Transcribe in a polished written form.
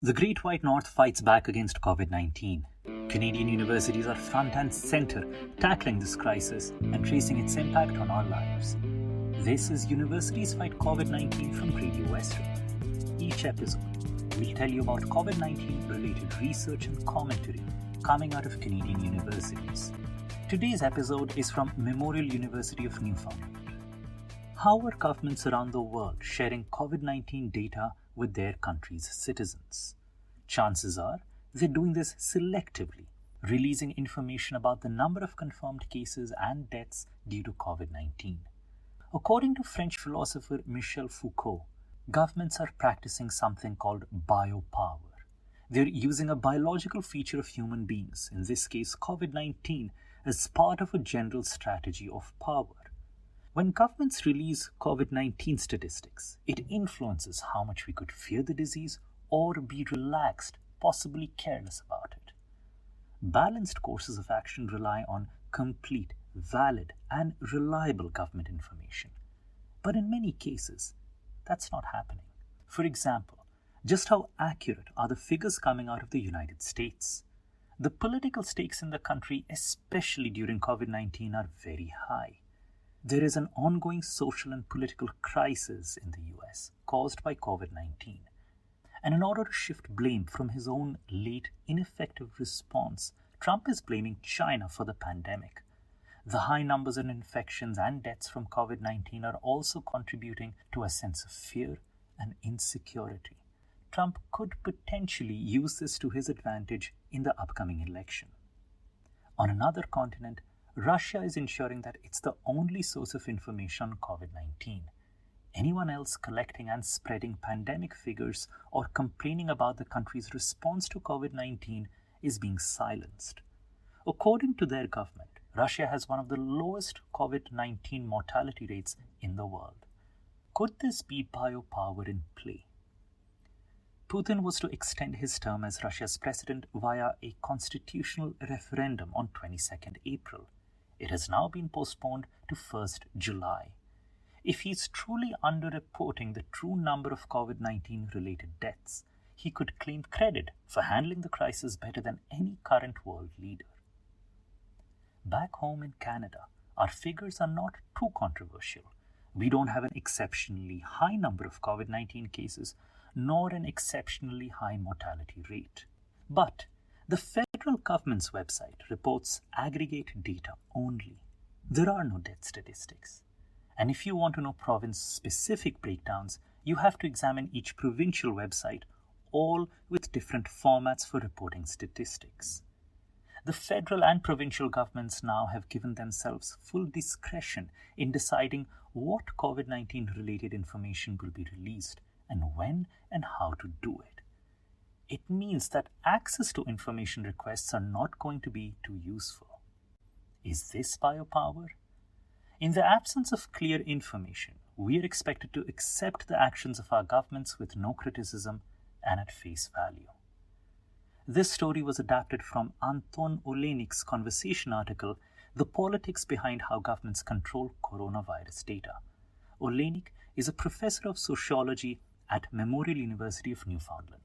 The Great White North fights back against COVID-19. Canadian universities are front and center, tackling this crisis and tracing its impact on our lives. This is Universities Fight COVID-19 from Radio Western. Each episode, we'll tell you about COVID-19 related research and commentary coming out of Canadian universities. Today's episode is from Memorial University of Newfoundland. How are governments around the world sharing COVID-19 data with their country's citizens? Chances are they're doing this selectively, releasing information about the number of confirmed cases and deaths due to COVID-19. According to French philosopher Michel Foucault, governments are practicing something called biopower. They're using a biological feature of human beings, in this case COVID-19, as part of a general strategy of power. When governments release COVID-19 statistics, it influences how much we could fear the disease or be relaxed, possibly careless about it. Balanced courses of action rely on complete, valid, and reliable government information. But in many cases, that's not happening. For example, just how accurate are the figures coming out of the United States? The political stakes in the country, especially during COVID-19, are very high. There is an ongoing social and political crisis in the US caused by COVID-19. And in order to shift blame from his own late, ineffective response, Trump is blaming China for the pandemic. The high numbers in infections and deaths from COVID-19 are also contributing to a sense of fear and insecurity. Trump could potentially use this to his advantage in the upcoming election. On another continent, Russia is ensuring that it's the only source of information on COVID-19. Anyone else collecting and spreading pandemic figures or complaining about the country's response to COVID-19 is being silenced. According to their government, Russia has one of the lowest COVID-19 mortality rates in the world. Could this be biopower in play? Putin was to extend his term as Russia's president via a constitutional referendum on 22nd April. It has now been postponed to 1st July. If he's truly underreporting the true number of COVID-19 related deaths, he could claim credit for handling the crisis better than any current world leader. Back home in Canada, our figures are not too controversial. We don't have an exceptionally high number of COVID-19 cases, nor an exceptionally high mortality rate. But the federal government's website reports aggregate data only. There are no death statistics. And if you want to know province-specific breakdowns, you have to examine each provincial website, all with different formats for reporting statistics. The federal and provincial governments now have given themselves full discretion in deciding what COVID-19 related information will be released and when and how to do it. It means that access to information requests are not going to be too useful. Is this biopower? In the absence of clear information, we are expected to accept the actions of our governments with no criticism and at face value. This story was adapted from Anton Oleinik's conversation article, The Politics Behind How Governments Control Coronavirus Data. Oleinik is a professor of sociology at Memorial University of Newfoundland.